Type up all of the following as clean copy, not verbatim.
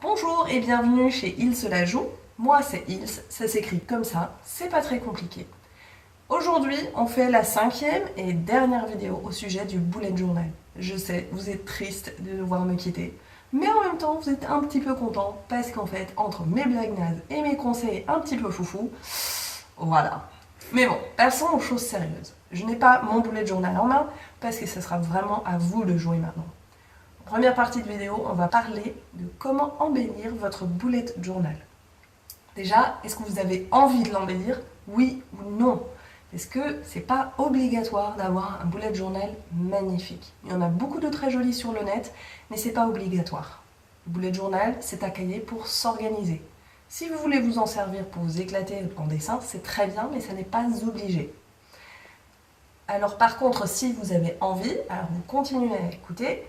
Bonjour et bienvenue chez Il se la joue. Moi c'est Ils, ça s'écrit comme ça, c'est pas très compliqué. Aujourd'hui, on fait la 5e et dernière vidéo au sujet du bullet journal. Je sais, vous êtes triste de devoir me quitter, mais en même temps, vous êtes un petit peu content parce qu'en fait, entre mes blagues nazes et mes conseils un petit peu foufou, voilà. Mais bon, passons aux choses sérieuses. Je n'ai pas mon bullet journal en main parce que ce sera vraiment à vous de jouer maintenant. Première partie de vidéo, on va parler de comment embellir votre bullet journal. Déjà, est-ce que vous avez envie de l'embellir? Oui ou non? Parce que c'est pas obligatoire d'avoir un bullet journal magnifique. Il y en a beaucoup de très jolis sur le net, mais c'est pas obligatoire. Le bullet journal, c'est un cahier pour s'organiser. Si vous voulez vous en servir pour vous éclater en dessin, c'est très bien, mais ça n'est pas obligé. Alors par contre, si vous avez envie, alors vous continuez à écouter.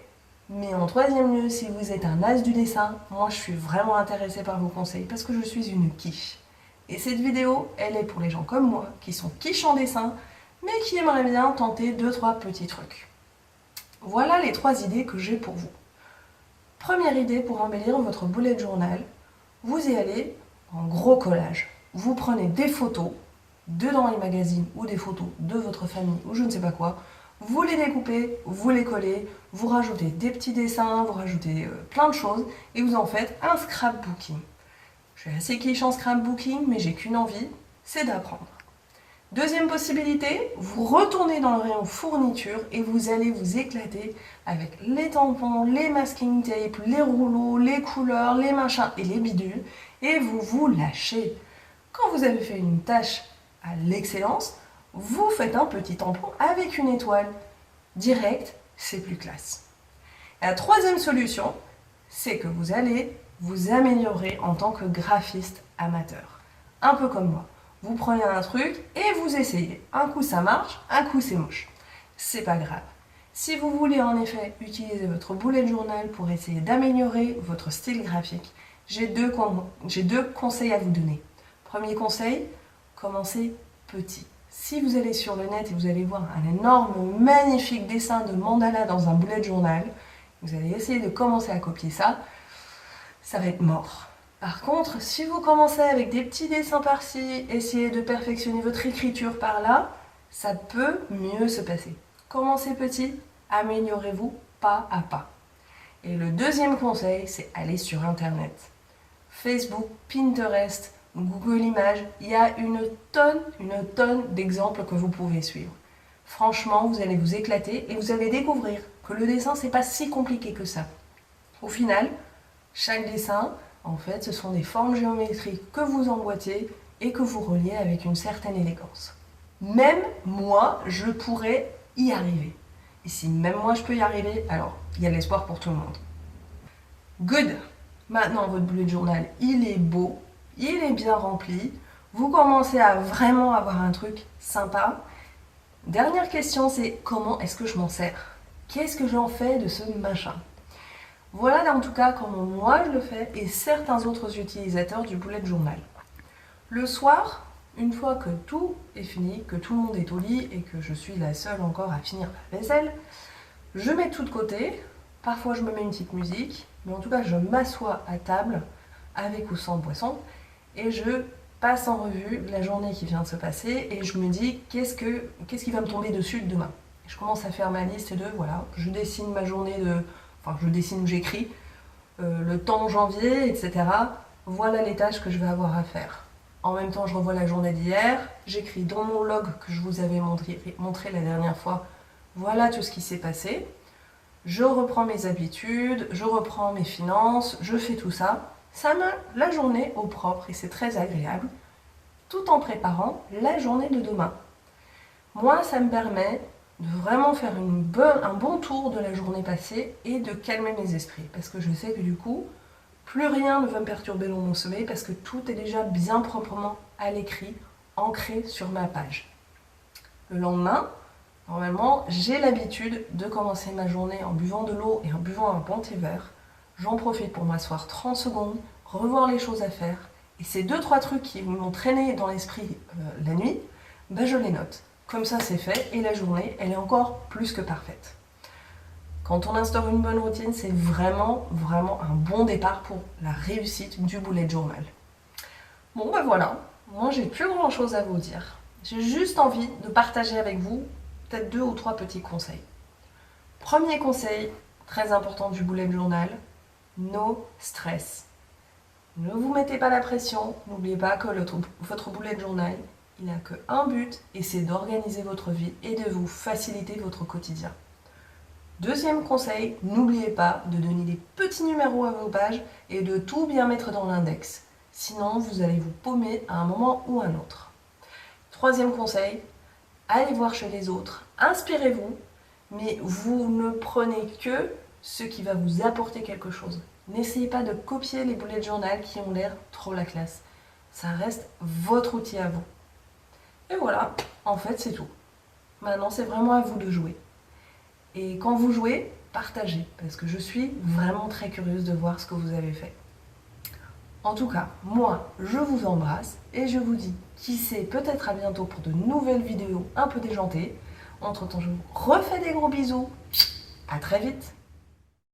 Mais en troisième lieu, si vous êtes un as du dessin, moi je suis vraiment intéressée par vos conseils parce que je suis une quiche. Et cette vidéo, elle est pour les gens comme moi qui sont quiches en dessin, mais qui aimeraient bien tenter 2-3 petits trucs. Voilà les 3 idées que j'ai pour vous. Première idée pour embellir votre bullet journal, vous y allez en gros collage. Vous prenez des photos dedans les magazines ou des photos de votre famille ou je ne sais pas quoi. Vous les découpez, vous les collez, vous rajoutez des petits dessins, vous rajoutez plein de choses et vous en faites un scrapbooking. Je suis assez quiche en scrapbooking, mais j'ai qu'une envie, c'est d'apprendre. Deuxième possibilité, vous retournez dans le rayon fourniture et vous allez vous éclater avec les tampons, les masking tape, les rouleaux, les couleurs, les machins et les bidules et vous vous lâchez. Quand vous avez fait une tâche à l'excellence, vous faites un petit tampon avec une étoile. Direct, c'est plus classe. Et la troisième solution, c'est que vous allez vous améliorer en tant que graphiste amateur. Un peu comme moi. Vous prenez un truc et vous essayez. Un coup ça marche, un coup c'est moche. C'est pas grave. Si vous voulez en effet utiliser votre bullet journal pour essayer d'améliorer votre style graphique, j'ai deux conseils à vous donner. Premier conseil, commencez petit. Si vous allez sur le net et vous allez voir un énorme, magnifique dessin de mandala dans un bullet journal, vous allez essayer de commencer à copier ça, ça va être mort. Par contre, si vous commencez avec des petits dessins par-ci, essayez de perfectionner votre écriture par là, ça peut mieux se passer. Commencez petit, améliorez-vous pas à pas. Et le deuxième conseil, c'est aller sur Internet. Facebook, Pinterest, Google Images, il y a une tonne d'exemples que vous pouvez suivre. Franchement, vous allez vous éclater et vous allez découvrir que le dessin, c'est pas si compliqué que ça. Au final, chaque dessin, en fait, ce sont des formes géométriques que vous emboîtez et que vous reliez avec une certaine élégance. Même moi, je pourrais y arriver. Et si même moi je peux y arriver, alors il y a de l'espoir pour tout le monde. Good! Maintenant, votre bullet journal, il est beau, il est bien rempli. Vous commencez à vraiment avoir un truc sympa. Dernière question, c'est comment est-ce que je m'en sers? Qu'est-ce que j'en fais de ce machin? Voilà en tout cas comment moi je le fais et certains autres utilisateurs du bullet journal. Le soir, une fois que tout est fini, que tout le monde est au lit et que je suis la seule encore à finir la vaisselle, je mets tout de côté. Parfois je me mets une petite musique, mais en tout cas je m'assois à table avec ou sans boisson et je passe en revue la journée qui vient de se passer et je me dis qu'est-ce qui va me tomber dessus demain. Et je commence à faire ma liste de voilà, je dessine ma journée je dessine ou j'écris le temps janvier, etc. Voilà les tâches que je vais avoir à faire. En même temps, je revois la journée d'hier, j'écris dans mon log que je vous avais montré la dernière fois, voilà tout ce qui s'est passé. Je reprends mes habitudes, je reprends mes finances, je fais tout ça. Ça met la journée au propre et c'est très agréable, tout en préparant la journée de demain. Moi, ça me permet de vraiment faire un bon tour de la journée passée et de calmer mes esprits. Parce que je sais que du coup, plus rien ne va me perturber dans mon sommeil parce que tout est déjà bien proprement à l'écrit, ancré sur ma page. Le lendemain, normalement, j'ai l'habitude de commencer ma journée en buvant de l'eau et en buvant un bon thé vert. J'en profite pour m'asseoir 30 secondes, revoir les choses à faire. Et ces 2-3 trucs qui m'ont traîné dans l'esprit la nuit, je les note. Comme ça, c'est fait et la journée, elle est encore plus que parfaite. Quand on instaure une bonne routine, c'est vraiment un bon départ pour la réussite du bullet journal. Bon ben voilà, moi j'ai plus grand chose à vous dire. J'ai juste envie de partager avec vous peut-être 2 ou 3 petits conseils. Premier conseil, très important du bullet journal, no stress. Ne vous mettez pas la pression, n'oubliez pas que votre bullet journal, il n'a qu'un but et c'est d'organiser votre vie et de vous faciliter votre quotidien. Deuxième conseil, n'oubliez pas de donner des petits numéros à vos pages et de tout bien mettre dans l'index. Sinon, vous allez vous paumer à un moment ou un autre. Troisième conseil, allez voir chez les autres, inspirez-vous, mais vous ne prenez que ce qui va vous apporter quelque chose. N'essayez pas de copier les bullet journal qui ont l'air trop la classe. Ça reste votre outil à vous. Et voilà, en fait c'est tout. Maintenant c'est vraiment à vous de jouer. Et quand vous jouez, partagez, parce que je suis vraiment très curieuse de voir ce que vous avez fait. En tout cas, moi, je vous embrasse et je vous dis, qui sait, peut-être à bientôt pour de nouvelles vidéos un peu déjantées. Entre-temps, je vous refais des gros bisous. À très vite.